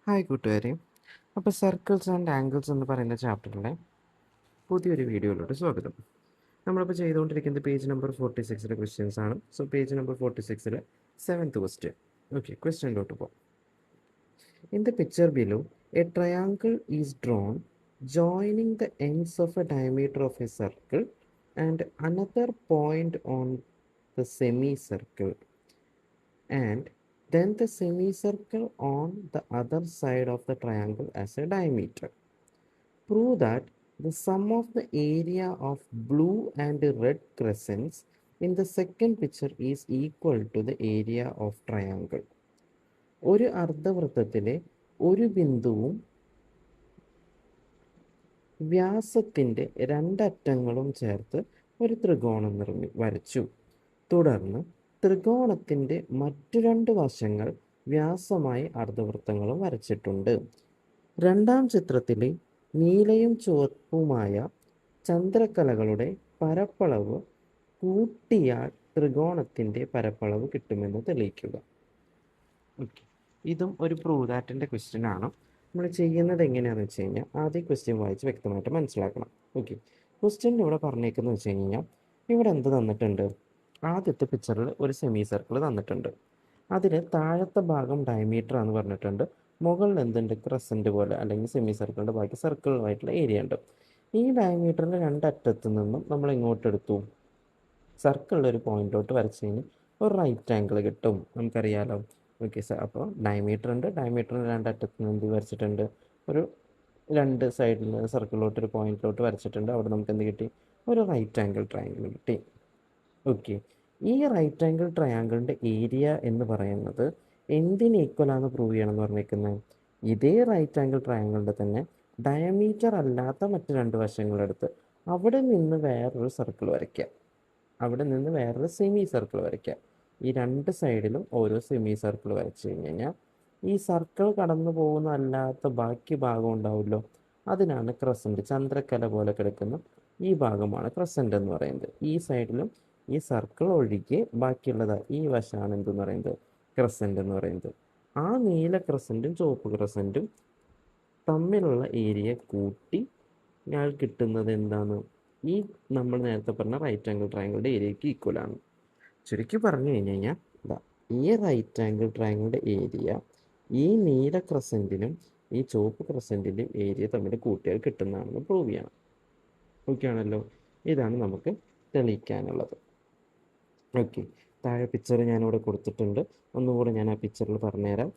Hi കൂട്ടുകാരെ. അപ്പോൾ circles and angles എന്ന് പറയുന്ന ചാപ്റ്ററിലെ പുതിയൊരു വീഡിയോയിലോട്ട് സ്വാഗതം. നമ്മളിപ്പോൾ ചെയ്തുകൊണ്ടിരിക്കുന്നത് പേജ് നമ്പർ 46 ക്വസ്റ്റ്യൻസ് ആണ്. So page number 46 seventh question. Okay, ക്വസ്റ്റ്യനിലോട്ട് പോകാം. In the picture below a triangle is drawn joining the ends of a diameter of a circle and another point on the semicircle, and then the semicircle on the other side of the triangle as a diameter. Prove that the sum of the area of blue and red crescents in the second picture is equal to the area of triangle. ഒരു അർദ്ധവൃത്തത്തിലെ ഒരു ബിന്ദുവും വ്യാസത്തിൻ്റെ രണ്ടറ്റങ്ങളും ചേർത്ത് ഒരു ത്രികോണം വരച്ചു. തുടർന്ന് ത്രികോണത്തിൻ്റെ മറ്റു രണ്ട് വശങ്ങൾ വ്യാസമായി അർദ്ധവൃത്തങ്ങളും വരച്ചിട്ടുണ്ട്. രണ്ടാം ചിത്രത്തിലെ നീലയും ചുവപ്പുമായ ചന്ദ്രക്കലകളുടെ പരപ്പളവ് കൂട്ടിയാൽ ത്രികോണത്തിൻ്റെ പരപ്പളവ് കിട്ടുമെന്ന് തെളിയിക്കുക. ഓക്കെ, ഇതും ഒരു പ്രൂവ് ദാറ്റിൻ്റെ ക്വസ്റ്റ്യൻ ആണ്. നമ്മൾ ചെയ്യുന്നത് എങ്ങനെയാണെന്ന് വെച്ച് കഴിഞ്ഞാൽ ആദ്യം ക്വസ്റ്റ്യൻ വായിച്ച് വ്യക്തമായിട്ട് മനസ്സിലാക്കണം. ഓക്കെ, ക്വസ്റ്റ്യൻ ഇവിടെ പറഞ്ഞേക്കുന്നത് വെച്ച് കഴിഞ്ഞാൽ ഇവിടെ എന്ത് തന്നിട്ടുണ്ട്? ആദ്യത്തെ പിക്ചറിൽ ഒരു സെമി സർക്കിൾ തന്നിട്ടുണ്ട്. അതിൽ താഴത്തെ ഭാഗം ഡയമീറ്റർ ആണെന്ന് പറഞ്ഞിട്ടുണ്ട്. മുകളിൽ എന്തുണ്ട്? ക്രസൻറ്റ് പോലെ അല്ലെങ്കിൽ സെമി സർക്കിളിൻ്റെ ബാക്കി സർക്കിളുമായിട്ടുള്ള ഏരിയ ഉണ്ട്. ഈ ഡയമീറ്ററിൻ്റെ രണ്ടറ്റത്തു നിന്നും നമ്മൾ ഇങ്ങോട്ട് എടുത്തു സർക്കിളിൽ ഒരു പോയിന്റിലോട്ട് വരച്ച് കഴിഞ്ഞാൽ ഒരു റൈറ്റ് ആംഗിൾ കിട്ടും. നമുക്കറിയാലോ. ഓക്കെ സാർ, അപ്പോൾ ഡയമീറ്റർ ഉണ്ട്. ഡയമീറ്ററിൻ്റെ രണ്ടറ്റത്ത് നിന്ന് എന്ത് വരച്ചിട്ടുണ്ട്? ഒരു രണ്ട് സൈഡിൽ സർക്കിളിലോട്ട് ഒരു പോയിന്റിലോട്ട് വരച്ചിട്ടുണ്ട്. അവിടെ നമുക്ക് എന്ത് കിട്ടി? ഒരു റൈറ്റ് ആംഗിൾ ട്രയാങ്കിൾ കിട്ടി. ഓക്കെ, ഈ റൈറ്റ് ആംഗിൾ ട്രയാങ്കിളിൻ്റെ ഏരിയ എന്ന് പറയുന്നത് എന്തിന് ഈക്വലാണെന്ന് പ്രൂവ് ചെയ്യണം എന്ന് പറഞ്ഞേക്കുന്നത്? ഇതേ റൈറ്റ് ആംഗിൾ ട്രയാങ്കിളിൻ്റെ തന്നെ ഡയമീറ്റർ അല്ലാത്ത മറ്റ് രണ്ട് വശങ്ങളെടുത്ത് അവിടെ നിന്ന് വേറൊരു സർക്കിൾ വരയ്ക്കുക. അവിടെ നിന്ന് വേറൊരു സെമി സർക്കിൾ വരയ്ക്കുക. ഈ രണ്ട് സൈഡിലും ഓരോ സെമി സർക്കിൾ വരച്ച് കഴിഞ്ഞാൽ ഈ സർക്കിൾ കടന്നു പോകുന്ന അല്ലാത്ത ബാക്കി ഭാഗം ഉണ്ടാവുമല്ലോ, അതിനാണ് ക്രസൻറ്റ്. ചന്ദ്രക്കല പോലെ കിടക്കുന്ന ഈ ഭാഗമാണ് ക്രസൻറ്റ് എന്ന് പറയുന്നത്. ഈ സൈഡിലും ഈ സർക്കിൾ ഒഴികെ ബാക്കിയുള്ളത് ഈ വശമാണ് എന്തെന്ന് പറയുന്നത്? ക്രസൻറ്റ് എന്ന് പറയുന്നത്. ആ നീല ക്രസൻറ്റും ചുവപ്പ് ക്രസൻറ്റും തമ്മിലുള്ള ഏരിയ കൂട്ടി ഞാൻ കിട്ടുന്നത് എന്താണ്? ഈ നമ്മൾ നേരത്തെ പറഞ്ഞ റൈറ്റ് ആംഗിൾ ട്രയാങ്കിളുടെ ഏരിയയ്ക്ക് ഈക്വലാണ്. ചുരുക്കി പറഞ്ഞു കഴിഞ്ഞ് കഴിഞ്ഞാൽ ഈ റൈറ്റ് ആംഗിൾ ട്രയാങ്കിളുടെ ഏരിയ ഈ നീല ക്രസൻറ്റിനും ഈ ചുവപ്പ് ക്രസൻറ്റിൻ്റെയും ഏരിയ തമ്മിൽ കൂട്ടിയാൽ കിട്ടുന്നതാണെന്ന് പ്രൂവ് ചെയ്യണം. ഓക്കെ ആണല്ലോ. ഇതാണ് നമുക്ക് തെളിയിക്കാനുള്ളത്. ഓക്കെ, താഴെ പിക്ചർ ഞാനിവിടെ കൊടുത്തിട്ടുണ്ട്. ഒന്നുകൂടെ ഞാൻ ആ പിക്ചറിൽ പറഞ്ഞുതരാം.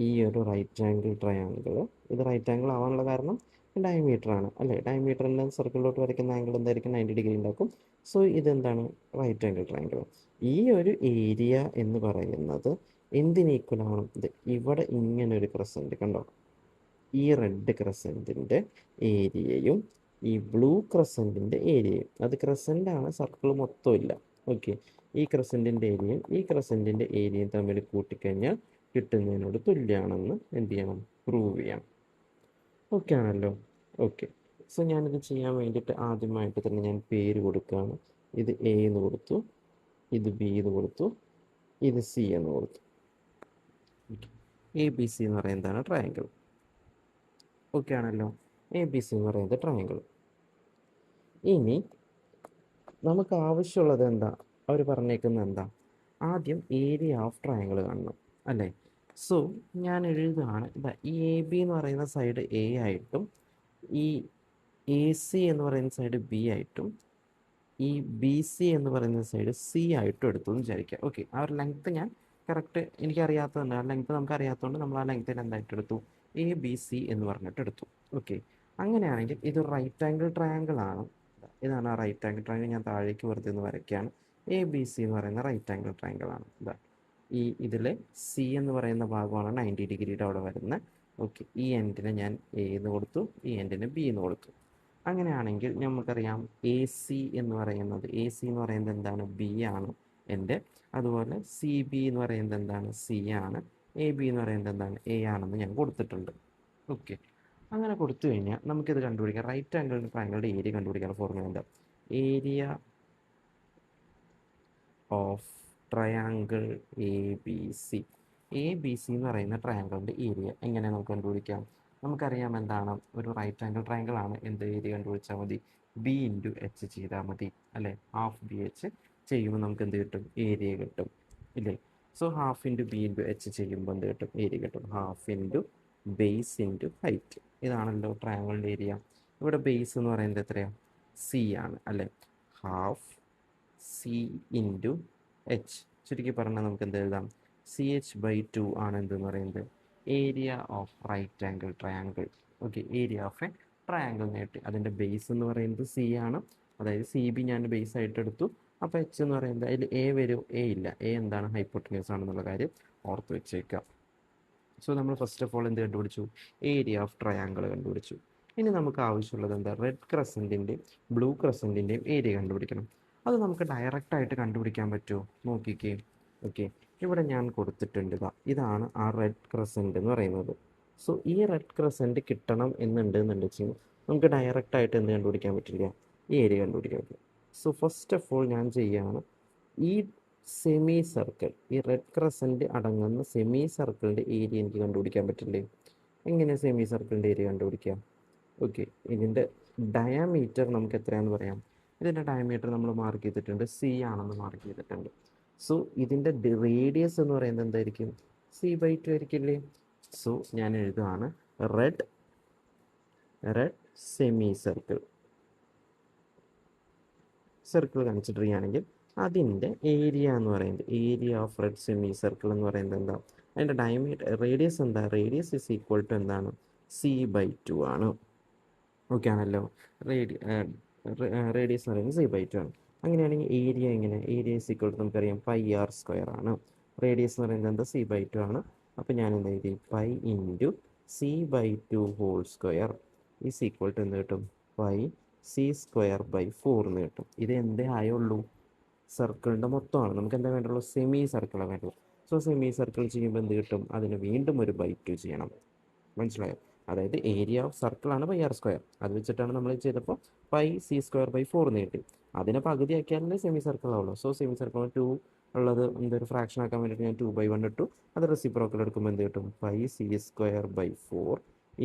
ഈ ഒരു റൈറ്റ് ആംഗിൾ ട്രയാങ്കിൾ, ഇത് റൈറ്റ് ആംഗിൾ ആവാനുള്ള കാരണം ഡയമീറ്റർ ആണ് അല്ലേ? ഡയമീറ്ററിൻ്റെ സർക്കിളിലോട്ട് വരയ്ക്കുന്ന ആംഗിൾ എന്തായിരിക്കും? 90 ഡിഗ്രി ഉണ്ടാക്കും. സോ ഇതെന്താണ്? Right angle triangle. ഈ ഒരു ഏരിയ എന്ന് പറയുന്നത് എന്തിന് ഈക്വൽ ആവണം? ഇത് ഇവിടെ ഇങ്ങനെ ഒരു ക്രസൻറ്റ് കണ്ടോ? ഈ റെഡ് ക്രസൻറ്റിൻ്റെ ഏരിയയും ഈ ബ്ലൂ ക്രസൻറ്റിൻ്റെ ഏരിയയും, അത് ക്രസൻ്റാണ്, സർക്കിൾ മൊത്തം ഇല്ല. ഓക്കെ, ഈ ക്രസൻറ്റിൻ്റെ ഏരിയയും ഈ ക്രസൻറ്റിൻ്റെ ഏരിയയും തമ്മിൽ കൂട്ടിക്കഴിഞ്ഞാൽ കിട്ടുന്നതിനോട് തുല്യമാണെന്ന് എന്ത് ചെയ്യണം? പ്രൂവ് ചെയ്യണം. ഓക്കെ ആണല്ലോ. ഓക്കെ, സോ ഞാനിത് ചെയ്യാൻ വേണ്ടിയിട്ട് ആദ്യമായിട്ട് തന്നെ ഞാൻ പേര് കൊടുക്കുകയാണ്. ഇത് എ എന്ന് കൊടുത്തു, ഇത് ബി എന്ന് കൊടുത്തു, ഇത് സി എന്ന് കൊടുത്തു. എ ബി സി എന്ന് പറയുന്നതാണ് ട്രയാങ്കിൾ. ഓക്കെ ആണല്ലോ. എ ബി സി എന്ന് പറയുന്നത് ട്രയാങ്കിൾ. ഇനി നമുക്ക് ആവശ്യമുള്ളത് എന്താ? അവർ പറഞ്ഞേക്കുന്നത് എന്താ? ആദ്യം ഏരിയ ഓഫ് ട്രയാങ്കിൾ കാണണം അല്ലേ? സോ ഞാൻ എഴുതുകയാണ്. ഈ എ ബി എന്ന് പറയുന്ന സൈഡ് എ ആയിട്ടും ഈ എ സി എന്ന് പറയുന്ന സൈഡ് ബി ആയിട്ടും ഈ ബി സി എന്ന് പറയുന്ന സൈഡ് സി ആയിട്ടും എടുത്തു എന്ന് വിചാരിക്കുക. ഓക്കെ, ആ ഒരു ലെങ്ത്ത് ഞാൻ കറക്റ്റ് എനിക്കറിയാത്തതുണ്ട്. ആ ലെങ്ത്ത് നമുക്ക് അറിയാത്തതുകൊണ്ട് നമ്മൾ ആ ലെങ്ത്തിന് എന്തായിട്ട് എടുത്തു? എ ബി സി എന്ന് പറഞ്ഞിട്ട് എടുത്തു. ഓക്കെ, അങ്ങനെയാണെങ്കിൽ ഇത് റൈറ്റ് ആംഗിൾ ട്രയാങ്കിൾ ആണ്. ഇതാണ് ആ റൈറ്റ് ആംഗിൾ ട്രയാങ്കിൾ. ഞാൻ താഴേക്ക് വെറുതെ ഒന്ന് വരയ്ക്കുകയാണ്. എ ബി സി എന്ന് പറയുന്ന റൈറ്റ് ആംഗിൾ ട്രയാങ്കിൾ ആണ്. ഈ ഇതിൽ സി എന്ന് പറയുന്ന ഭാഗമാണ് 90 ഡിഗ്രിയുടെ അവിടെ വരുന്നത്. ഓക്കെ, ഈ എൻഡിനെ ഞാൻ എ എന്ന് കൊടുത്തു, ഈ എൻഡിന് ബി എന്ന് കൊടുത്തു. അങ്ങനെയാണെങ്കിൽ നമുക്കറിയാം എ സി എന്ന് പറയുന്നത്, എ സി എന്ന് പറയുന്നത് എന്താണ്? ബി ആണ് എൻ്റെ. അതുപോലെ സി ബി എന്ന് പറയുന്നത് എന്താണ്? സി ആണ്. എ ബി എന്ന് പറയുന്നത് എന്താണ്? എ ആണെന്ന് ഞാൻ കൊടുത്തിട്ടുണ്ട്. ഓക്കെ, അങ്ങനെ കൊടുത്തു കഴിഞ്ഞാൽ നമുക്കിത് കണ്ടുപിടിക്കാം. റൈറ്റ് ആംഗിൾ ട്രയാങ്കിളുടെ ഏരിയ കണ്ടുപിടിക്കാനുള്ള ഫോർമുല എന്താ? Area of triangle A B C. A B C എന്ന് പറയുന്ന ട്രയാങ്കിളിൻ്റെ ഏരിയ എങ്ങനെ നമുക്ക് കണ്ടുപിടിക്കാം? നമുക്കറിയാം എന്താണ്, ഒരു റൈറ്റ് ആംഗിൾ ട്രയാങ്കിൾ ആണ്. എന്ത് ഏരിയ കണ്ടുപിടിച്ചാൽ മതി? ബി ഇൻറ്റു എച്ച് ചെയ്താൽ മതി അല്ലേ? ഹാഫ് ബി എച്ച് ചെയ്യുമ്പോൾ നമുക്ക് എന്ത് കിട്ടും? ഏരിയ കിട്ടും ഇല്ലേ? So half into B into H ചെയ്യുമ്പോൾ എന്ത് കിട്ടും? ഏരിയ കിട്ടും. Half into base into height. ഇതാണല്ലോ ട്രയാങ്കിളിൻ്റെ ഏരിയ. ഇവിടെ ബേസ് എന്ന് പറയുന്നത് എത്രയാണ്? സി ആണ് അല്ലേ? Half C into H. ചുരുക്കി പറഞ്ഞാൽ നമുക്ക് എന്ത് എഴുതാം? സി എച്ച് ബൈ 2 ആണ് എന്തെന്ന് പറയുന്നത്? Area of right angle triangle. Okay, area of a triangle നേട്ടി. അതിൻ്റെ ബേസ് എന്ന് പറയുന്നത് സി ആണ്. അതായത് സി ബി ഞാൻ ബേസ് ആയിട്ട് എടുത്തു. അപ്പോൾ എച്ച് എന്ന് പറയുന്നത് അതിൽ എ വരും? എ ഇല്ല. എ എന്താണ്? ഹൈപ്പോട്ടന്യൂസ് ആണെന്നുള്ള കാര്യം ഓർത്ത് വെച്ചേക്കാം. സോ നമ്മൾ ഫസ്റ്റ് ഓഫ് ഓൾ എന്ത് കണ്ടുപിടിച്ചു? ഏരിയ ഓഫ് ട്രയാങ്കിൾ കണ്ടുപിടിച്ചു. ഇനി നമുക്ക് ആവശ്യമുള്ളത് എന്താ? റെഡ് ക്രസൻറ്റിൻ്റെയും ബ്ലൂ ക്രസൻറ്റിൻ്റെയും ഏരിയ കണ്ടുപിടിക്കണം. അത് നമുക്ക് ഡയറക്റ്റായിട്ട് കണ്ടുപിടിക്കാൻ പറ്റുമോ? നോക്കിക്കേ. ഓക്കെ, ഇവിടെ ഞാൻ കൊടുത്തിട്ടുണ്ട്. ഇതാണ് ആ റെഡ് ക്രസൻറ്റ് എന്ന് പറയുന്നത്. സോ ഈ റെഡ് ക്രസൻറ്റ് കിട്ടണം എന്നുണ്ടെന്നുണ്ടെങ്കിൽ നമുക്ക് ഡയറക്റ്റായിട്ട് എന്ത് കണ്ടുപിടിക്കാൻ പറ്റില്ല? ഈ ഏരിയ കണ്ടുപിടിക്കാൻ പറ്റില്ല. സോ ഫസ്റ്റ് ഓഫ് ഓൾ ഞാൻ ചെയ്യുകയാണ്, ഈ സെമി സർക്കിൾ, ഈ റെഡ് ക്രസൻറ്റ് അടങ്ങുന്ന സെമി സർക്കിളിൻ്റെ ഏരിയ എനിക്ക് കണ്ടുപിടിക്കാൻ പറ്റില്ലേ? എങ്ങനെ സെമി സർക്കിളിൻ്റെ ഏരിയ കണ്ടുപിടിക്കാം? ഓക്കെ, ഇതിൻ്റെ ഡയാമീറ്റർ നമുക്ക് എത്രയാണെന്ന് പറയാം. ഇതിൻ്റെ ഡയമീറ്റർ നമ്മൾ മാർക്ക് ചെയ്തിട്ടുണ്ട്, സി ആണെന്ന് മാർക്ക് ചെയ്തിട്ടുണ്ട്. സോ ഇതിൻ്റെ റേഡിയസ് എന്ന് പറയുന്നത് എന്തായിരിക്കും? C by 2 ആയിരിക്കില്ലേ? സോ ഞാൻ എഴുതുകയാണ് റെഡ് സെമി സർക്കിൾ കൺസിഡർ ചെയ്യുകയാണെങ്കിൽ അതിൻ്റെ ഏരിയ എന്ന് പറയുന്നത്, area of red semi circle എന്ന് പറയുന്നത് എന്താ? അതിൻ്റെ ഡയമീറ്റർ റേഡിയസ് എന്താ? റേഡിയസ് ഇസ് ഈക്വൽ ടു എന്താണ്? സി ബൈ 2 ആണ്. ഓക്കെ ആണല്ലോ? റേഡിയസ് എന്ന് പറയുന്നത് സി ബൈ 2 ആണ്. അങ്ങനെയാണെങ്കിൽ ഏരിയ എങ്ങനെ? ഏരിയ ഇസ് ഈക്വൽ ടു നമുക്കറിയാം പൈ ആർ സ്ക്വയർ ആണ്. റേഡിയസ് എന്ന് പറയുന്നത് എന്താ? സി ബൈ 2 ആണ്. അപ്പോൾ ഞാൻ എന്താ എഴുതി? Pi into c by 2 whole square is equal to എന്ത് കിട്ടും? പൈ സി സ്ക്വയർ ബൈ 4 എന്ന് കിട്ടും. ഇത് എന്തേ ആയുള്ളൂ? സർക്കിളിൻ്റെ മൊത്തമാണ്. നമുക്ക് എന്താ വേണ്ടുള്ളൂ? സെമി സർക്കിളാണ് വേണ്ടുള്ളൂ. സോ സെമി സർക്കിൾ ചെയ്യുമ്പോൾ എന്ത് കിട്ടും? അതിന് വീണ്ടും ഒരു ബൈ 2 ചെയ്യണം. മനസ്സിലായോ? അതായത് ഏരിയ ഓഫ് സർക്കിളാണ് പൈ ആർ സ്ക്വയർ. അത് വെച്ചിട്ടാണ് നമ്മൾ ചെയ്തപ്പോൾ പൈ സി സ്ക്വയർ ബൈ 4 എന്ന് കിട്ടി. അതിനെ പകുതിയാക്കിയാലേ സെമി സർക്കിൾ ആവുള്ളൂ. സോ സെമി സർക്കിൾ 2 ഉള്ളത് എന്തൊരു ഫ്രാക്ഷൻ ആക്കാൻ വേണ്ടിയിട്ട് ഞാൻ 2/1 ഇട്ടു. അത് റെസിപ്രോക്കൽ എടുക്കുമ്പോൾ എന്ത് കിട്ടും? Pi c square by 4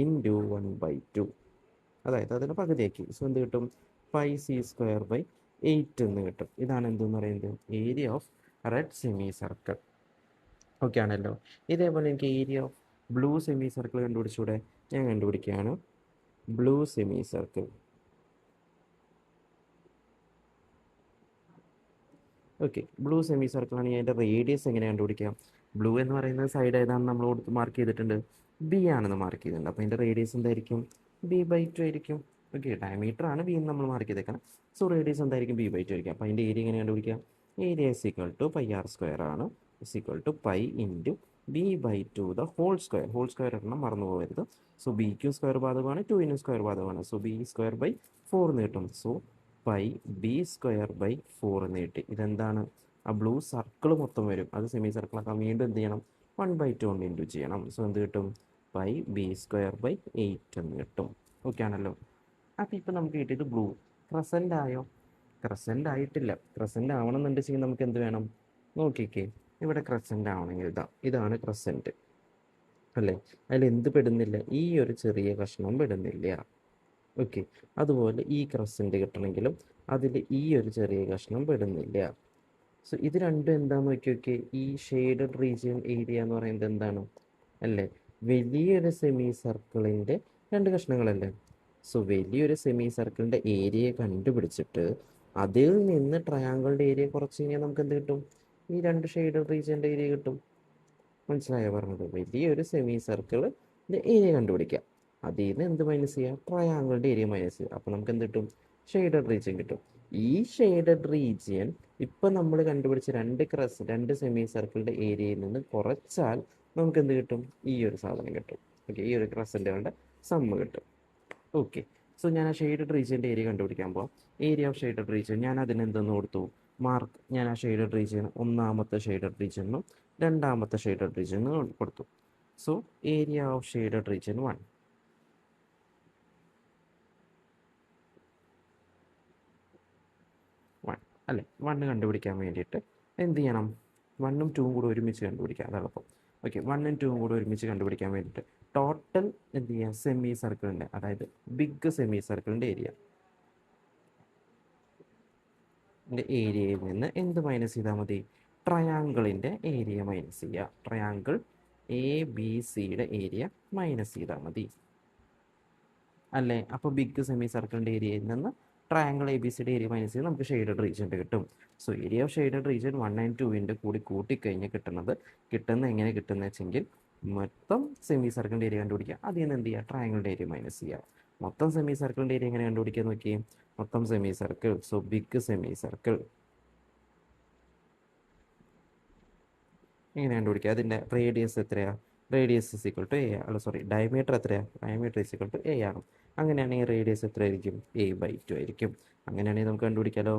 into 1/2. അതായത് അതിനെ പകുതിയാക്കി. സോ എന്ത് കിട്ടും? പൈ സി സ്ക്വയർ ബൈ 8 എന്ന് കിട്ടും. ഇതാണ് എന്തെന്ന് പറയുന്നത്? Area of red semi circle. Okay ആണല്ലോ? ഇതേപോലെ എനിക്ക് area of blue semi circle കണ്ടുപിടിച്ചൂടെ? ഞാൻ കണ്ടുപിടിക്കുകയാണ് blue semi circle. Okay, blue semi circle ആണെങ്കിൽ അതിൻ്റെ റേഡിയസ് എങ്ങനെ കണ്ടുപിടിക്കാം? ബ്ലൂ എന്ന് പറയുന്നത് സൈഡ് ഏതാണെന്ന് നമ്മൾ മാർക്ക് ചെയ്തിട്ടുണ്ട്? ബി ആണെന്ന് മാർക്ക് ചെയ്തിട്ടുണ്ട്. അപ്പോൾ അതിൻ്റെ റേഡിയസ് എന്തായിരിക്കും? ബി ബൈ 2 ആയിരിക്കും. ഓക്കെ, ഡയമീറ്റർ ആണ് ബി എന്ന് നമ്മൾ മാർക്ക് ചെയ്തേക്കണം. സോ റേഡിയസ് എന്തായിരിക്കും? ബി ബൈ 2 ആയിരിക്കും. അപ്പോൾ അതിൻ്റെ ഏരിയ എങ്ങനെ കണ്ടുപിടിക്കാം? Area is equal to pi r square ആണ്, is equal to pi into b by 2 the whole square. Whole square ഇടണം, മറന്നു പോകരുത്. സോ ബിക്കും സ്ക്വയർ ബാധകമാണ്, 2നും സ്ക്വയർ ബാധകമാണ്. സോ ബി സ്ക്വയർ ബൈ 4 എന്ന് കിട്ടും. So pi b square by 4 എന്ന് കിട്ടി. ഇതെന്താണ്? ആ ബ്ലൂ സർക്കിൾ മൊത്തം വരും. അത് സെമി സർക്കിളാക്കാൻ വീണ്ടും എന്ത് ചെയ്യണം? 1/2 കൊണ്ട് ഇൻറ്റു ചെയ്യണം. സോ എന്ത് കിട്ടും? പൈ ബി സ്ക്വയർ ബൈ 8 എന്ന് കിട്ടും. ഓക്കെ ആണല്ലോ? അപ്പോൾ ഇപ്പം നമുക്ക് കിട്ടിയത് ബ്ലൂ. ക്രസൻ്റ് ആയോ? ക്രസൻ്റ് ആയിട്ടില്ല. ക്രസൻ്റ് ആവണമെന്നുണ്ടെങ്കിൽ നമുക്ക് എന്ത് വേണം? നോക്കിക്കേ, ഇവിടെ ക്രസൻ്റ് ആവണമെങ്കിൽ ഇതാണ് ക്രസൻ്റ് അല്ലേ? അതിൽ എന്ത് പെടുന്നില്ല? ഈ ഒരു ചെറിയ കഷ്ണം പെടുന്നില്ല. ഓക്കെ, അതുപോലെ ഈ ക്രസൻ്റ് കിട്ടണമെങ്കിലും അതിൽ ഈ ഒരു ചെറിയ കഷ്ണം പെടുന്നില്ല. സോ ഇത് രണ്ടും എന്താണെന്ന് നോക്കി. ഈ ഷെയ്ഡഡ് റീജിയൻ ഏരിയ എന്ന് പറയുന്നത് എന്താണ് അല്ലേ? വലിയൊരു സെമി സർക്കിളിൻ്റെ രണ്ട് കഷ്ണങ്ങളല്ലേ? സോ വലിയൊരു സെമി സർക്കിളിൻ്റെ ഏരിയ കണ്ടുപിടിച്ചിട്ട് അതിൽ നിന്ന് ട്രയാങ്കിളിൻ്റെ ഏരിയ കുറച്ച് കഴിഞ്ഞാൽ നമുക്ക് എന്ത് കിട്ടും? ഈ രണ്ട് ഷെയ്ഡഡ് റീജിയൻ്റെ ഏരിയ കിട്ടും. മനസ്സിലായോ പറഞ്ഞത്? വലിയൊരു സെമി സർക്കിളിൻ്റെ ഏരിയ കണ്ടുപിടിക്കുക, അതിൽ നിന്ന് എന്ത് മൈനസ് ചെയ്യുക? ട്രയാങ്കിളിൻ്റെ ഏരിയ മൈനസ് ചെയ്യുക. അപ്പോൾ നമുക്ക് എന്ത് കിട്ടും? ഷെയ്ഡഡ് റീജിയൻ കിട്ടും. ഈ ഷെയ്ഡഡ് റീജിയൻ ഇപ്പം നമ്മൾ കണ്ടുപിടിച്ച രണ്ട് സെമി സർക്കിളിൻ്റെ ഏരിയയിൽ നിന്ന് കുറച്ചാൽ നമുക്ക് എന്ത് കിട്ടും? ഈ ഒരു സാധനം കിട്ടും. ഓക്കെ, ഈ ഒരു ക്രസൻറ്റുകളുടെ സമ്മ് കിട്ടും. ഓക്കെ, സോ ഞാൻ ആ ഷെയ്ഡഡ് റീജിയൻ്റെ ഏരിയ കണ്ടുപിടിക്കാൻ പോകാം. ഏരിയ ഓഫ് ഷെയ്ഡഡ് റീജിയൻ ഞാൻ അതിന് എന്തെന്ന് കൊടുത്തു? മാർക്ക്. ഞാൻ ആ ഷെയ്ഡഡ് റീജിയൻ ഒന്നാമത്തെ ഷെയ്ഡഡ് റീജിയനും രണ്ടാമത്തെ ഷെയ്ഡഡ് റീജിയനും കൊടുത്തു. So area of shaded region 1 അല്ലേ? 1 കണ്ടുപിടിക്കാൻ വേണ്ടിയിട്ട് എന്ത് ചെയ്യണം? 1ഉം 2ഉം കൂടി ഒരുമിച്ച് കണ്ടുപിടിക്കാം, അതാണ് എളുപ്പം. ഓക്കെ, 1ഉം 2ഉം കൂടെ ഒരുമിച്ച് കണ്ടുപിടിക്കാൻ വേണ്ടിയിട്ട് ടോട്ടൽ എന്ത് ചെയ്യുക, സെമി സർക്കിളിൻ്റെ, അതായത് ബിഗ് സെമി സർക്കിളിൻ്റെ ഏരിയയിൽ നിന്ന് എന്ത് മൈനസ് ചെയ്താൽ മതി? ട്രയാങ്കിളിൻ്റെ ഏരിയ മൈനസ് ചെയ്യുക. ട്രയാങ്കിൾ എ ബി സിയുടെ ഏരിയ മൈനസ് ചെയ്താൽ മതി അല്ലേ? അപ്പോൾ ബിഗ് സെമി സർക്കിളിൻ്റെ ഏരിയയിൽ നിന്ന് ട്രയാങ്കിൾ എ ബി സിയുടെ ഏരിയ മൈനസ് ചെയ്ത് നമുക്ക് ഷെയ്ഡഡ് റീജിയൻ്റെ കിട്ടും. So area of shaded region 1 and 2ൻ്റെ കൂടി കൂട്ടിക്കഴിഞ്ഞ് കിട്ടുന്ന എങ്ങനെ കിട്ടുന്നത് വെച്ചെങ്കിൽ മൊത്തം സെമി സർക്കിളിൻ്റെ ഏരിയ കണ്ടുപിടിക്കുക. അതിൽ നിന്ന് എന്ത് ചെയ്യുക, ട്രയാങ്കിളിൻ്റെ ഏരിയ മൈനസ് ചെയ്യുക. മൊത്തം സെമി സർക്കിളിൻ്റെ ഏരിയ എങ്ങനെ കണ്ടുപിടിക്കുക നോക്കി. മൊത്തം semi circle, so big semi circle എങ്ങനെ കണ്ടുപിടിക്കുക? അതിൻ്റെ റേഡിയസ് എത്രയാണ്? Radius is equal to a, അല്ല സോറി, ഡയമീറ്റർ എത്രയാണ്? Diameter is equal to a ആണ്. അങ്ങനെയാണെങ്കിൽ റേഡിയസ് എത്ര ആയിരിക്കും? a/2 ആയിരിക്കും. അങ്ങനെയാണെങ്കിൽ നമുക്ക് കണ്ടുപിടിക്കാമല്ലോ.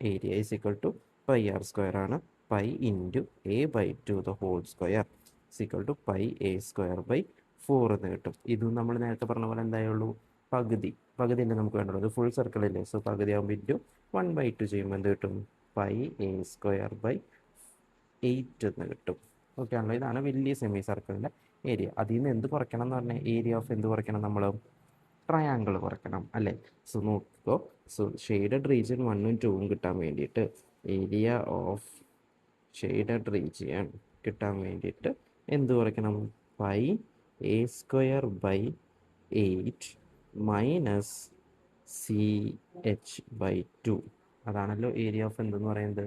Area is equal to pi r square ആണ്. Pi into a/2 the whole square is equal to pi a square by 4 എന്ന് കിട്ടും. ഇതും നമ്മൾ നേരത്തെ പറഞ്ഞ പോലെ എന്തായുള്ളൂ, പകുതിയല്ലേ നമുക്ക് വേണ്ടുള്ളൂ. ഇത് ഫുൾ സർക്കിൾ അല്ലേ, സോ പകുതി ആകുമ്പോൾ ഇൻറ്റു 1/2 ചെയ്യുമ്പോൾ എന്ത് കിട്ടും? പൈ a സ്ക്വയർ ബൈ 8 എന്ന് കിട്ടും. ഓക്കെ ആണല്ലോ. ഇതാണ് വലിയ സെമി സർക്കിളിൻ്റെ ഏരിയ. അതിൽ നിന്ന് എന്ത് കുറയ്ക്കണം എന്ന് പറഞ്ഞാൽ ഏരിയ ഓഫ് എന്ത് കുറയ്ക്കണം? നമ്മൾ ട്രയാങ്കിൾ കുറയ്ക്കണം അല്ലേ? സോ നോക്കിക്കോ. സോ ഷെയ്ഡഡ് റീജിയൻ 1ഉം 2ഉം കിട്ടാൻ വേണ്ടിയിട്ട്, ഏരിയ ഓഫ് ഷെയ്ഡഡ് റീജിയൻ കിട്ടാൻ വേണ്ടിയിട്ട് എന്ത് കുറയ്ക്കണം? Pi a square by 8 minus CH/2. അതാണല്ലോ ഏരിയ ഓഫ് എന്തെന്ന് പറയുന്നത്?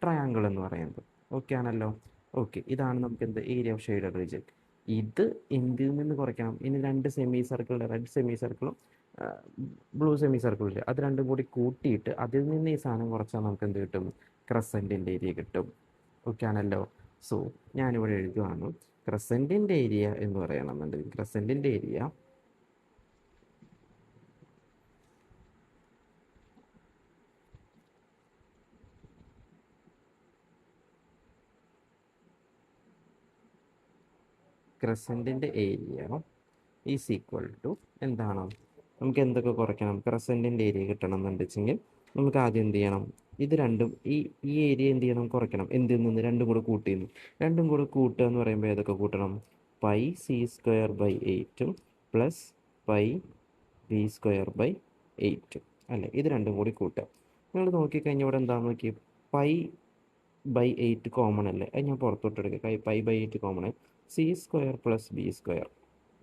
ട്രയാങ്കിൾ എന്ന് പറയുന്നത്. ഓക്കെ ആണല്ലോ. ഓക്കെ, ഇതാണ് നമുക്ക് എന്ത് ഏരിയ ഓഫ് ഷെയ്ഡഡ് റീജിയൻ. ഇത് എന്തിൽ നിന്ന് കുറയ്ക്കണം? ഇനി രണ്ട് സെമി സർക്കിളിൻ്റെ, റെഡ് സെമി സർക്കിളും ബ്ലൂ സെമി സർക്കിളില്ലേ, അത് രണ്ടും കൂടി കൂട്ടിയിട്ട് അതിൽ നിന്ന് ഈ സാധനം കുറച്ചാൽ നമുക്ക് എന്ത് കിട്ടും? ക്രസൻറ്റിൻ്റെ ഏരിയ കിട്ടും. ഓക്കെ ആണല്ലോ. സോ ഞാനിവിടെ എഴുതുകയാണ്, ക്രസൻറ്റിൻ്റെ ഏരിയ എന്ന് പറയണമെന്നുണ്ടെങ്കിൽ ക്രസൻറ്റിൻ്റെ ഏരിയ ഈസ് ഈക്വൽ ടു എന്താണ്? നമുക്ക് എന്തൊക്കെ കുറയ്ക്കണം? ക്രസൻറ്റിൻ്റെ ഏരിയ കിട്ടണം എന്നുണ്ടെങ്കിൽ നമുക്ക് ആദ്യം എന്ത് ചെയ്യണം? ഇത് രണ്ടും ഈ ഏരിയ എന്ത് ചെയ്യണം? കുറയ്ക്കണം. എന്തിൽ നിന്ന്? രണ്ടും കൂടെ കൂട്ടിയിരുന്നു. രണ്ടും കൂടെ കൂട്ടുക എന്ന് പറയുമ്പോൾ ഏതൊക്കെ കൂട്ടണം? പൈ സി സ്ക്വയർ ബൈ 8ഉം plus pi b square by 8ഉം അല്ലേ? ഇത് രണ്ടും കൂടി കൂട്ടുക. നിങ്ങൾ നോക്കിക്കഴിഞ്ഞാൽ ഇവിടെ എന്താണെന്ന് നോക്കി, π/8 കോമൺ അല്ലേ? അത് ഞാൻ പുറത്തോട്ട് എടുക്കുക. π/8 കോമൺ ആയി. C square plus B square.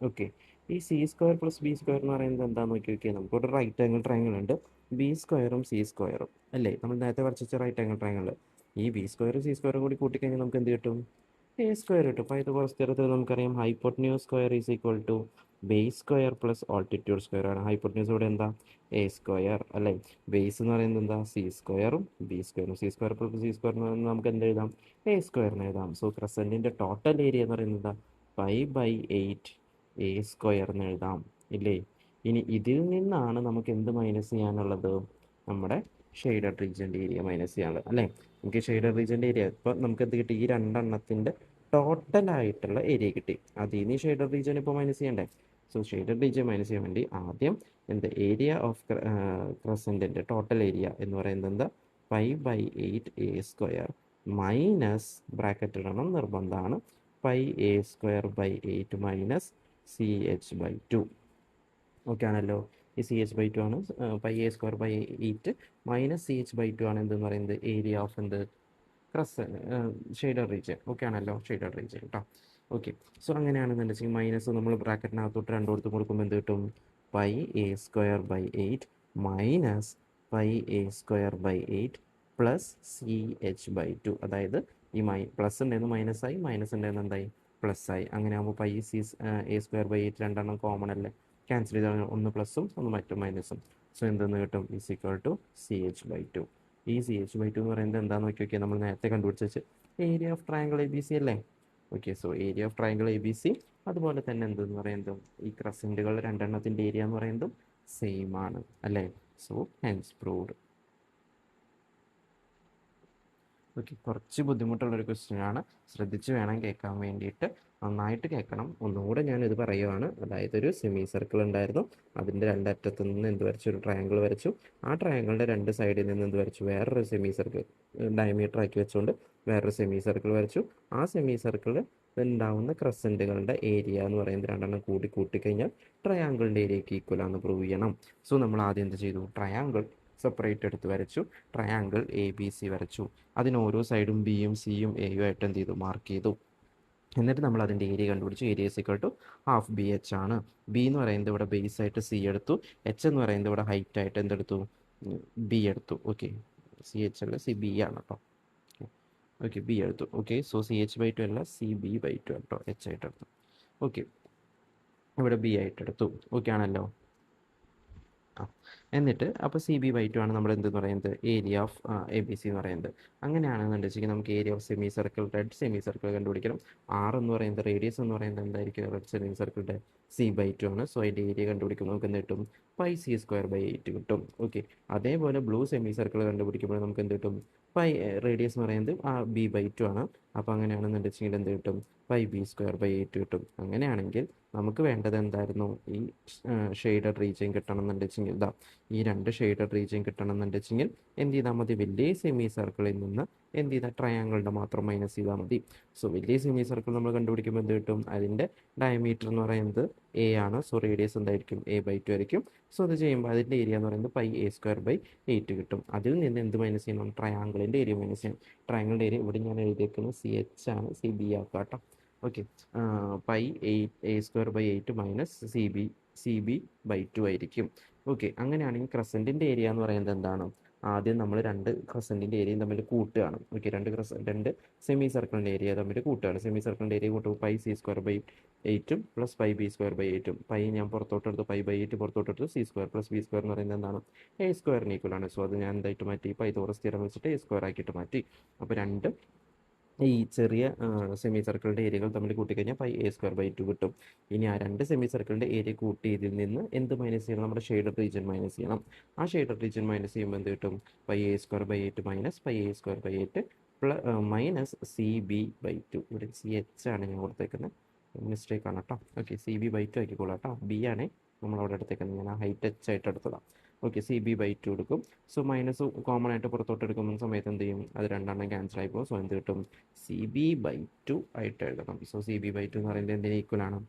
Okay, ഈ C square plus B square എന്ന് പറയുന്നത് എന്താണെന്ന് നോക്കി നോക്കിയാൽ നമുക്കൊരു റൈറ്റ് ആംഗിൾ ട്രയാങ്കിൾ ഉണ്ട്, ബി സ്ക്വയറും സി സ്ക്വയറും അല്ലേ? നമ്മൾ നേരത്തെ വരച്ച റൈറ്റ് ആംഗിൾ ട്രയാങ്കിൾ. ഈ ബി സ്ക്വയറും സി സ്ക്വയറും കൂടി കൂട്ടിക്കഴിഞ്ഞാൽ നമുക്ക് എന്ത് കിട്ടും? എ സ്ക്വയർ കിട്ടും. പൈതഗോറസ് തിയറത്തിൽ നമുക്കറിയാം hypotenuse square is equal to base square plus altitude square ആണ്. ഹൈപ്പോട്ടന്യൂസ് ഇവിടെ എന്താ? എ സ്ക്വയർ അല്ലേ? ബേസ് എന്ന് പറയുന്നത് എന്താ? സി സ്ക്വയറും ബി സ്ക്വയറും. C square plus C square എന്ന് പറയുന്നത് നമുക്ക് എന്ത് എഴുതാം? എ സ്ക്വയറിന് എഴുതാം. സോ ക്രസൻറ്റിൻ്റെ ടോട്ടൽ ഏരിയ എന്ന് പറയുന്നത് എന്താ? π/8 എ സ്ക്വയർ എന്ന് എഴുതാം ഇല്ലേ? ഇനി ഇതിൽ നിന്നാണ് നമുക്ക് എന്ത് മൈനസ് ചെയ്യാനുള്ളത്? നമ്മുടെ ഷെയ്ഡഡ് റീജിയൻ്റെ ഏരിയ മൈനസ് ചെയ്യാനുള്ളത് അല്ലേ? നമുക്ക് ഷെയ്ഡഡ് റീജിയൻ്റെ ഏരിയ ഇപ്പോൾ നമുക്ക് എന്ത് കിട്ടി? ഈ രണ്ടെണ്ണത്തിൻ്റെ ടോട്ടലായിട്ടുള്ള ഏരിയ കിട്ടി. അതിൽ നിന്ന് ഷെയ്ഡഡ് റീജിയൻ ഇപ്പോൾ മൈനസ് ചെയ്യണ്ടേ? സോ ഷെയ്ഡഡ് റീജിയൻ മൈനസ് ചെയ്യാൻ വേണ്ടി ആദ്യം എന്ത് ഏരിയ ഓഫ് ക്രസൻറ്റിൻ്റെ ടോട്ടൽ ഏരിയ എന്ന് പറയുന്നത് എന്താ? π/8 എ സ്ക്വയർ മൈനസ് ബ്രാക്കറ്റ് ഇടണം, നിർബന്ധമാണ്, pi a square by 8 minus CH/2. Okay ആണല്ലോ. ഈ CH/2 ആണ് pi a square by 8 minus CH/2 ആണ് എന്തെന്ന് പറയുന്നത്? ഏരിയ ഓഫ് എന്ത്? Shaded region. ഓക്കെ ആണല്ലോ, ഷെയ്ഡഡ് റീജിയൻ കേട്ടോ. ഓക്കെ, സോ അങ്ങനെയാണെന്നുണ്ടെങ്കിൽ മൈനസ് നമ്മൾ ബ്രാക്കറ്റിനകത്തോട്ട് രണ്ടിടത്ത് കൊടുക്കുമ്പോൾ എന്ത് കിട്ടും? Pi a square by 8 minus pi a square by 8 plus CH/2. അതായത് ഈ പ്ലസ് ഉണ്ടായിരുന്നു മൈനസ് ആയി, മൈനസ് ഉണ്ടായിരുന്നു എന്തായി? പ്ലസ് ആയി. അങ്ങനെ ആകുമ്പോൾ പൈ എ സ്ക്വയർ ബൈ 8 രണ്ടെണ്ണം കോമൺ അല്ലേ? ക്യാൻസൽ ചെയ്താൽ ഒന്ന് പ്ലസും ഒന്ന് മറ്റും മൈനസും. സോ എന്തെന്ന് കിട്ടും? Is equal to CH/2. ഈ CH/2 എന്ന് പറയുന്നത് എന്താണെന്ന് നോക്കി നോക്കിയാൽ നമ്മൾ നേരത്തെ കണ്ടുപിടിച്ച് ഏരിയ ഓഫ് ട്രയാങ്കിൾ ABC അല്ലേ? Okay, so area of triangle ABC അതുപോലെ തന്നെ എന്തെന്ന് പറയുന്നതും ഈ ക്രസൻറ്റുകൾ രണ്ടെണ്ണത്തിൻ്റെ ഏരിയ എന്ന് പറയുന്നതും സെയിം ആണ് അല്ലേ? So hence proved. ഓക്കെ, കുറച്ച് ബുദ്ധിമുട്ടുള്ളൊരു ക്വസ്റ്റ്യനാണ്. ശ്രദ്ധിച്ച് വേണം കേൾക്കാൻ വേണ്ടിയിട്ട്. നന്നായിട്ട് കേൾക്കണം. ഒന്നുകൂടെ ഞാനിത് പറയുവാണ്. അതായത് ഒരു സെമി സർക്കിൾ ഉണ്ടായിരുന്നു. അതിൻ്റെ രണ്ടറ്റത്തു നിന്ന് എന്ത് വരച്ചു? ഒരു ട്രയാങ്കിൾ വരച്ചു. ആ ട്രയാങ്കിളിൻ്റെ രണ്ട് സൈഡിൽ നിന്ന് എന്ത് വരച്ചു? വേറൊരു സെമി സർക്കിൾ ഡയമീറ്റർ ആക്കി വെച്ചുകൊണ്ട് വേറൊരു സെമി സർക്കിൾ വരച്ചു. ആ സെമി സർക്കിളിൽ ഉണ്ടാവുന്ന ക്രസൻറ്റുകളുടെ ഏരിയ എന്ന് പറയുന്നത് രണ്ടെണ്ണം കൂട്ടിക്കഴിഞ്ഞാൽ ട്രയാങ്കിളിൻ്റെ ഏരിയയ്ക്ക് ഈക്വൽ ആണെന്ന് പ്രൂവ് ചെയ്യണം. സോ നമ്മൾ ആദ്യം എന്ത് ചെയ്തു? ട്രയാങ്കിൾ സെപ്പറേറ്റ് എടുത്ത് വരച്ചു. ട്രയാങ്കിൾ ABC വരച്ചു. അതിന് ഓരോ സൈഡും ബിയും സിയും എയും ആയിട്ട് എന്ത് ചെയ്തു? മാർക്ക് ചെയ്തു. എന്നിട്ട് നമ്മൾ അതിൻ്റെ ഏരിയ കണ്ടുപിടിച്ചു. Area equal to half b h ആണ്. ബി എന്ന് പറയുന്നത് ഇവിടെ ബേസ് ആയിട്ട് സി എടുത്തു. എച്ച് എന്ന് പറയുന്നത് ഇവിടെ ഹൈറ്റ് ആയിട്ട് എന്തെടുത്തു? ബി എടുത്തു. ഓക്കെ, CH അല്ല CB ആണ് കേട്ടോ. ഓക്കെ, ബി എടുത്തു. ഓക്കെ, സോ CH/2 അല്ല CB/2 കേട്ടോ, എച്ച് ആയിട്ട് എടുത്തു. ഓക്കെ, ഇവിടെ ബി ആയിട്ട് എടുത്തു. ഓക്കെ ആണല്ലോ. ആ, എന്നിട്ട് അപ്പോൾ CB/2 ആണ് നമ്മൾ എന്തെന്ന് പറയുന്നത്? ഏരിയ ഓഫ് ABC എന്ന് പറയുന്നത്. അങ്ങനെയാണെന്നുണ്ടെങ്കിൽ നമുക്ക് area of semi circle, red semi circle കണ്ടുപിടിക്കണം. എന്ന് പറയുന്നത്, റേഡിയസ് എന്ന് പറയുന്നത് എന്തായിരിക്കും? റെഡ് സെമി സർക്കിളിൻ്റെ C/2 ആണ്. സോ അതിൻ്റെ ഏരിയ കണ്ടുപിടിക്കുമ്പോൾ നമുക്ക് എന്ത് കിട്ടും? πc²/8 കിട്ടും. ഓക്കെ, അതേപോലെ ബ്ലൂ സെമി സർക്കിൾ കണ്ടുപിടിക്കുമ്പോൾ നമുക്ക് എന്ത് കിട്ടും? റേഡിയസ് എന്ന് പറയുന്നത് B/2 ആണ്. അപ്പോൾ അങ്ങനെയാണെന്നുണ്ടെങ്കിൽ എന്ത് കിട്ടും? πb²/8 കിട്ടും. അങ്ങനെയാണെങ്കിൽ നമുക്ക് വേണ്ടത് എന്തായിരുന്നു? ഈ ഷെയ്ഡഡ് റീജിയൻ കിട്ടണം എന്നുണ്ടെങ്കിൽ ഈ രണ്ട് ഷെയ്ഡഡ് റീജിയൻ കിട്ടണം എന്നുണ്ടെങ്കിൽ എന്ത് ചെയ്താൽ മതി? വലിയ സെമി സർക്കിളിൽ നിന്ന് എന്ത് ചെയ്താൽ ട്രയാങ്കിളിൻ്റെ മാത്രം മൈനസ് ചെയ്താൽ മതി. സോ വലിയ സെമി സർക്കിൾ നമ്മൾ കണ്ടുപിടിക്കുമ്പോൾ എന്ത് കിട്ടും? അതിൻ്റെ ഡയമീറ്റർ എന്ന് പറയുന്നത് A ആണ്. സോ റേഡിയസ് എന്തായിരിക്കും? A/2 ആയിരിക്കും. സോ അത് ചെയ്യുമ്പോൾ അതിൻ്റെ ഏരിയ എന്ന് പറയുന്നത് πa²/8 കിട്ടും. അതിൽ നിന്ന് എന്ത് മൈനസ് ചെയ്യണം? ട്രയാങ്കിളിൻ്റെ ഏരിയ മൈനസ് ചെയ്യണം. ട്രയാങ്കിളിൻ്റെ ഏരിയ ഇവിടെ ഞാൻ എഴുതിയിരിക്കുന്നത് CH ആണ്. CB ആക്കാം കേട്ടോ. ഓക്കെ, πa²/8 മൈനസ് CB/2 ആയിരിക്കും. ഓക്കെ, അങ്ങനെയാണെങ്കിൽ ക്രസൻറ്റിൻ്റെ ഏരിയ എന്ന് പറയുന്നത് എന്താണ്? ആദ്യം നമ്മൾ രണ്ട് ക്രസൻറ്റിൻ്റെ ഏരിയയും തമ്മിൽ കൂട്ടുകയാണ്. ഓക്കെ, രണ്ട് സെമി സർക്കിളിൻ്റെ ഏരിയ തമ്മിൽ കൂട്ടുകയാണ്. സെമി സർക്കിളിൻ്റെ ഏരിയ കൂട്ടുമ്പോൾ πc²/8 പ്ലസ് πb²/8. പൈ ഞാൻ പുറത്തോട്ടെടുത്തു, π/8 പുറത്തോട്ടെടുത്തു. C² പ്ലസ് B² എന്ന് പറയുന്നത് എന്താണ്? A² ഈക്വൽ ആണ്. സോ അത് ഞാൻ എന്തായിട്ട് മാറ്റി? പൈതോറസ് തിയറം വെച്ചിട്ട് A² ആക്കിയിട്ട് മാറ്റി. അപ്പോൾ രണ്ട് ഈ ചെറിയ സെമി സർക്കിളിൻ്റെ ഏരിയകൾ തമ്മിൽ കൂട്ടിക്കഴിഞ്ഞാൽ πa²/2 കിട്ടും. ഇനി ആ രണ്ട് സെമി സർക്കിളിൻ്റെ ഏരിയ കൂട്ടിയതിൽ നിന്ന് എന്ത് മൈനസ് ചെയ്യണം? നമ്മുടെ ഷെയ്ഡഡ് റീജിയൻ മൈനസ് ചെയ്യണം. ആ ഷെയ്ഡഡ് റീജിയൻ മൈനസ് ചെയ്യുമ്പോൾ എന്ത് കിട്ടും? πa²/8 minus πa²/8 minus CB/2. ഇവിടെ CH ആണ് ഞാൻ കൊടുത്തേക്കുന്നത്, മിസ്റ്റേക്ക് ആണ് കേട്ടോ. ഓക്കെ, CB/2 ആക്കിക്കോളാം കേട്ടോ. B ആണ് നമ്മളവിടെ എടുത്തേക്കുന്നത്. ഞാൻ ആ ഹൈറ്റ് H ആയിട്ട് എടുത്തതാണ്. ഓക്കെ, CB/2 എടുക്കും. സോ മൈനസ് കോമൺ ആയിട്ട് പുറത്തോട്ട് എടുക്കുന്ന സമയത്ത് എന്ത് ചെയ്യും? അത് രണ്ടെണ്ണം ക്യാൻസൽ ആയി പോകും. സോ എന്ത് കിട്ടും? CB/2 ആയിട്ട് എഴുതണം. സോ CB/2 എന്ന് പറയുന്നത് എന്തിന് ഈക്വൽ ആണ്?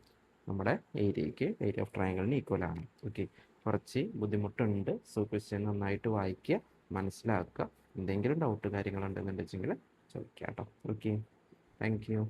നമ്മുടെ ഏരിയ ഓഫ് ട്രയാങ്കിളിന് ഈക്വൽ ആണ്. ഓക്കെ, കുറച്ച് ബുദ്ധിമുട്ടുണ്ട്. സോ ക്വസ്റ്റ്യൻ നന്നായിട്ട് വായിക്കുക, മനസ്സിലാക്കുക. എന്തെങ്കിലും ഡൗട്ട് കാര്യങ്ങളുണ്ടെന്നുണ്ടെങ്കിൽ ചോദിക്കാം കേട്ടോ. Okay, thank you.